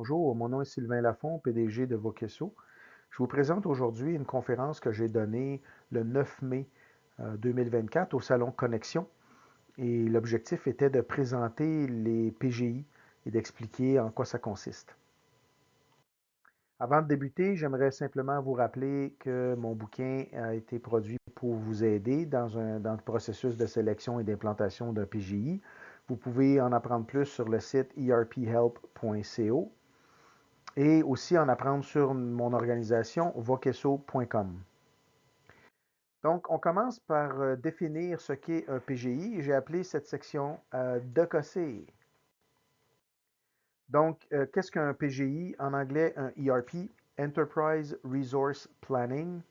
Bonjour, mon nom est Sylvain Lafont, PDG de Voquesso. Je vous présente aujourd'hui une conférence que j'ai donnée le 9 mai 2024 au Salon Connexion. Et l'objectif était de présenter les PGI et d'expliquer en quoi ça consiste. Avant de débuter, j'aimerais simplement vous rappeler que mon bouquin a été produit pour vous aider dans le processus de sélection et d'implantation d'un PGI. Vous pouvez en apprendre plus sur le site erphelp.co et aussi en apprendre sur mon organisation voquesso.com. Donc, on commence par définir ce qu'est un PGI. J'ai appelé cette section DOCOSSE. Donc, qu'est-ce qu'un PGI? En anglais, un ERP, Enterprise Resource Planning.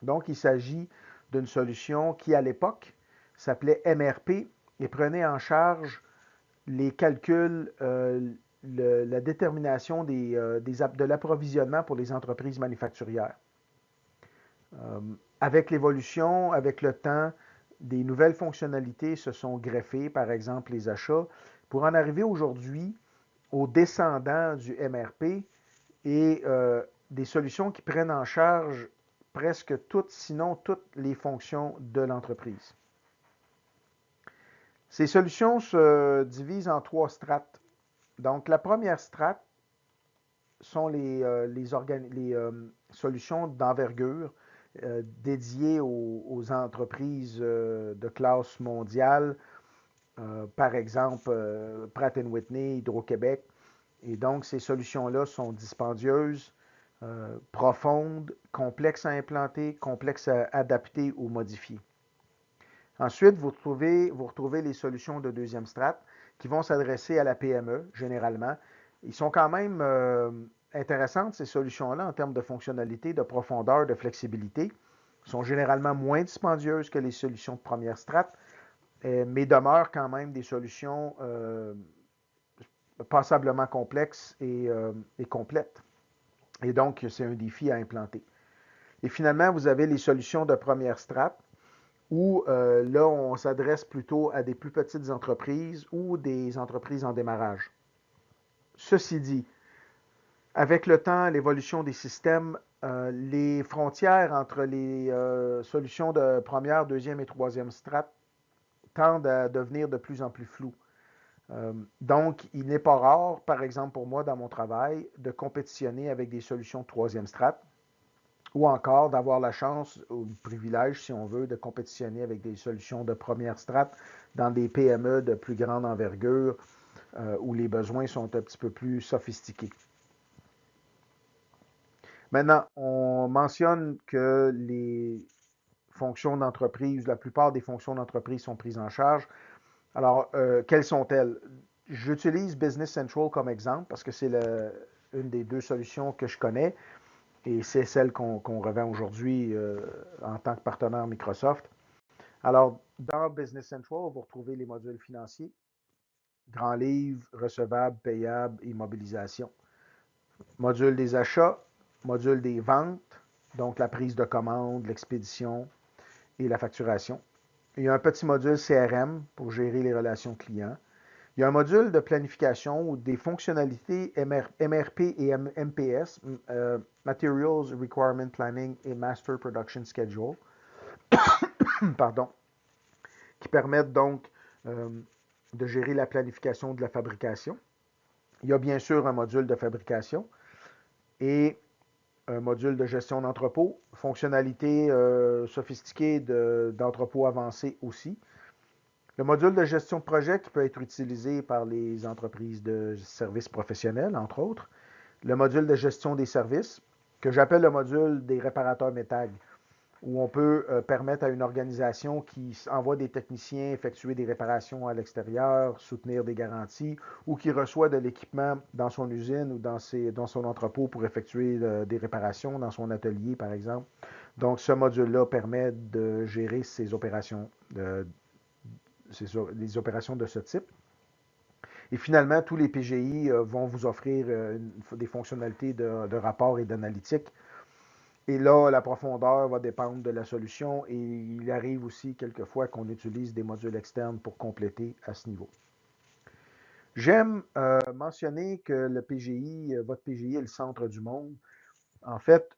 Donc, il s'agit d'une solution qui, à l'époque, s'appelait MRP et prenait en charge les calculs, la détermination de l'approvisionnement pour les entreprises manufacturières. Avec l'évolution, avec le temps, des nouvelles fonctionnalités se sont greffées, par exemple les achats, pour en arriver aujourd'hui aux descendants du MRP et des solutions qui prennent en charge presque toutes, sinon toutes les fonctions de l'entreprise. Ces solutions se divisent en 3 strates. Donc, la première strate sont les solutions d'envergure dédiées aux entreprises de classe mondiale, par exemple Pratt Whitney, Hydro-Québec. Et donc, ces solutions-là sont dispendieuses, profondes, complexes à implanter, complexes à adapter ou modifier. Ensuite, vous retrouvez les solutions de deuxième strate qui vont s'adresser à la PME, généralement. Ils sont quand même intéressantes, ces solutions-là, en termes de fonctionnalité, de profondeur, de flexibilité. Ils sont généralement moins dispendieuses que les solutions de première strate, mais demeurent quand même des solutions passablement complexes et complètes. Et donc, c'est un défi à implanter. Et finalement, vous avez les solutions de première strate, où là, on s'adresse plutôt à des plus petites entreprises ou des entreprises en démarrage. Ceci dit, avec le temps, l'évolution des systèmes, les frontières entre les solutions de première, deuxième et troisième strate tendent à devenir de plus en plus floues. Donc, il n'est pas rare, par exemple pour moi dans mon travail, de compétitionner avec des solutions de troisième strate ou encore d'avoir la chance ou le privilège, si on veut, de compétitionner avec des solutions de première strate dans des PME de plus grande envergure où les besoins sont un petit peu plus sophistiqués. Maintenant, on mentionne que les fonctions d'entreprise, la plupart des fonctions d'entreprise sont prises en charge. Alors, quelles sont-elles? J'utilise Business Central comme exemple parce que c'est une des deux solutions que je connais et c'est celle qu'on revend aujourd'hui en tant que partenaire Microsoft. Alors, dans Business Central, vous retrouvez les modules financiers, grand livre, recevable, payable et mobilisation. Module des achats, module des ventes, donc la prise de commande, l'expédition et la facturation. Il y a un petit module CRM pour gérer les relations clients. Il y a un module de planification ou des fonctionnalités MRP et MPS, Materials Requirement Planning et Master Production Schedule, pardon, qui permettent donc de gérer la planification de la fabrication. Il y a bien sûr un module de fabrication et un module de gestion d'entrepôt, fonctionnalités sophistiquées d'entrepôt avancé aussi. Le module de gestion de projet qui peut être utilisé par les entreprises de services professionnels, entre autres. Le module de gestion des services, que j'appelle le module des réparateurs METAG, où on peut permettre à une organisation qui envoie des techniciens effectuer des réparations à l'extérieur, soutenir des garanties, ou qui reçoit de l'équipement dans son usine ou dans son entrepôt pour effectuer des réparations dans son atelier, par exemple. Donc, ce module-là permet de gérer ces opérations, les opérations de ce type. Et finalement, tous les PGI vont vous offrir des fonctionnalités de rapport et d'analytique. Et là, la profondeur va dépendre de la solution et il arrive aussi quelquefois qu'on utilise des modules externes pour compléter à ce niveau. J'aime mentionner que le PGI, votre PGI est le centre du monde. En fait,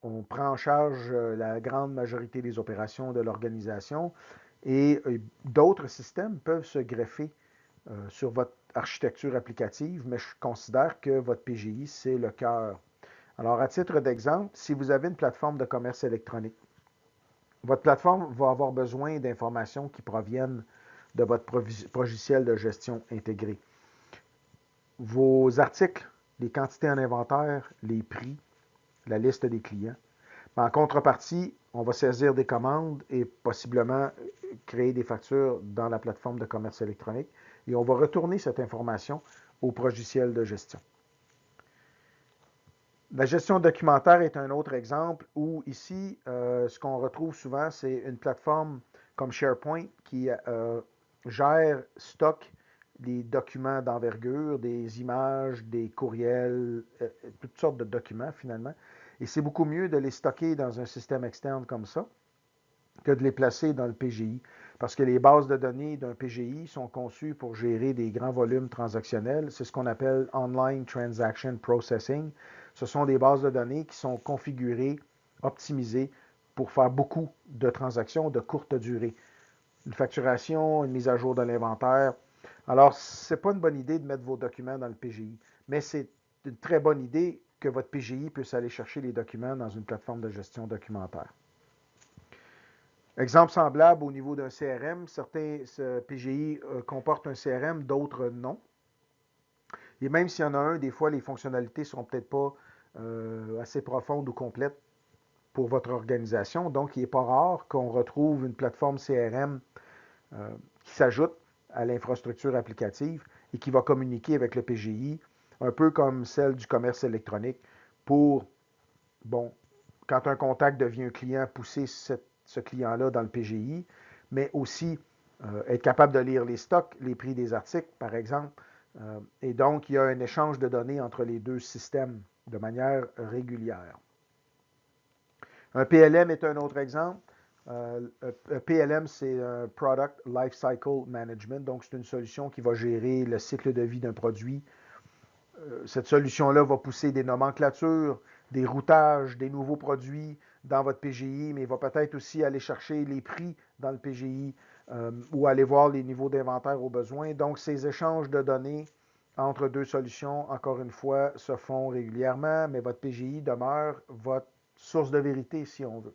on prend en charge la grande majorité des opérations de l'organisation et d'autres systèmes peuvent se greffer sur votre architecture applicative, mais je considère que votre PGI, c'est le cœur. Alors, à titre d'exemple, si vous avez une plateforme de commerce électronique, votre plateforme va avoir besoin d'informations qui proviennent de votre logiciel de gestion intégré. Vos articles, les quantités en inventaire, les prix, la liste des clients. En contrepartie, on va saisir des commandes et possiblement créer des factures dans la plateforme de commerce électronique et on va retourner cette information au logiciel de gestion. La gestion documentaire est un autre exemple où ici, ce qu'on retrouve souvent, c'est une plateforme comme SharePoint qui gère, stocke des documents d'envergure, des images, des courriels, toutes sortes de documents finalement. Et c'est beaucoup mieux de les stocker dans un système externe comme ça que de les placer dans le PGI. Parce que les bases de données d'un PGI sont conçues pour gérer des grands volumes transactionnels. C'est ce qu'on appelle Online Transaction Processing. Ce sont des bases de données qui sont configurées, optimisées pour faire beaucoup de transactions de courte durée. Une facturation, une mise à jour de l'inventaire. Alors, ce n'est pas une bonne idée de mettre vos documents dans le PGI, mais c'est une très bonne idée que votre PGI puisse aller chercher les documents dans une plateforme de gestion documentaire. Exemple semblable au niveau d'un CRM, certains PGI comportent un CRM, d'autres non. Et même s'il y en a un, des fois, les fonctionnalités ne seront peut-être pas assez profondes ou complètes pour votre organisation. Donc, il n'est pas rare qu'on retrouve une plateforme CRM qui s'ajoute à l'infrastructure applicative et qui va communiquer avec le PGI, un peu comme celle du commerce électronique, pour, bon, quand un contact devient un client, pousser ce client-là dans le PGI, mais aussi être capable de lire les stocks, les prix des articles, par exemple. Et donc, il y a un échange de données entre les deux systèmes de manière régulière. Un PLM est un autre exemple. Un PLM, c'est un Product Lifecycle Management. Donc, c'est une solution qui va gérer le cycle de vie d'un produit. Cette solution-là va pousser des nomenclatures, des routages, des nouveaux produits dans votre PGI, mais il va peut-être aussi aller chercher les prix dans le PGI ou aller voir les niveaux d'inventaire au besoin. Donc, ces échanges de données entre deux solutions, encore une fois, se font régulièrement, mais votre PGI demeure votre source de vérité, si on veut.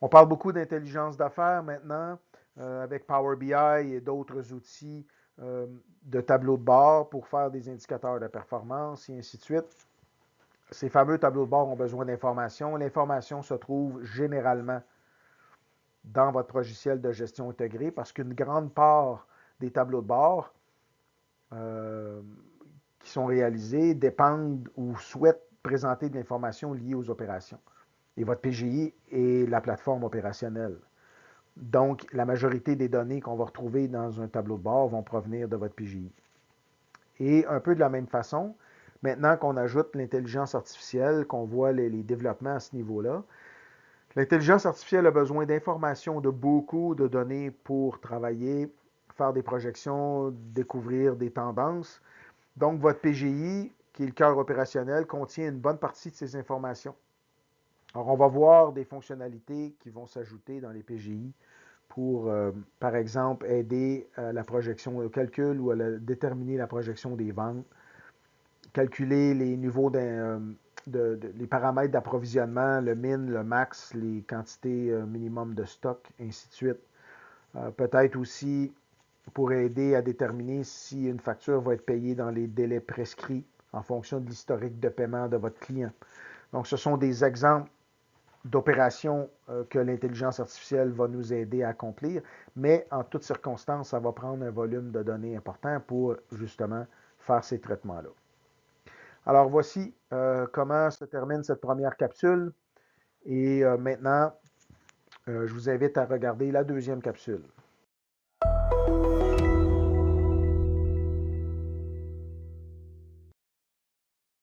On parle beaucoup d'intelligence d'affaires maintenant avec Power BI et d'autres outils de tableau de bord pour faire des indicateurs de performance et ainsi de suite. Ces fameux tableaux de bord ont besoin d'informations. L'information se trouve généralement dans votre logiciel de gestion intégré parce qu'une grande part des tableaux de bord qui sont réalisés dépendent ou souhaitent présenter de l'information liée aux opérations. Et votre PGI est la plateforme opérationnelle. Donc, la majorité des données qu'on va retrouver dans un tableau de bord vont provenir de votre PGI. Et un peu de la même façon, maintenant qu'on ajoute l'intelligence artificielle, qu'on voit les développements à ce niveau-là, l'intelligence artificielle a besoin d'informations, de beaucoup de données pour travailler, faire des projections, découvrir des tendances. Donc, votre PGI, qui est le cœur opérationnel, contient une bonne partie de ces informations. Alors, on va voir des fonctionnalités qui vont s'ajouter dans les PGI pour, par exemple, aider à la projection au calcul ou à déterminer la projection des ventes, calculer les niveaux les paramètres d'approvisionnement, le min, le max, les quantités minimum de stock, ainsi de suite. Peut-être aussi pour aider à déterminer si une facture va être payée dans les délais prescrits en fonction de l'historique de paiement de votre client. Donc, ce sont des exemples d'opérations que l'intelligence artificielle va nous aider à accomplir, mais en toutes circonstances, ça va prendre un volume de données important pour justement faire ces traitements-là. Alors voici comment se termine cette première capsule et maintenant, je vous invite à regarder la deuxième capsule.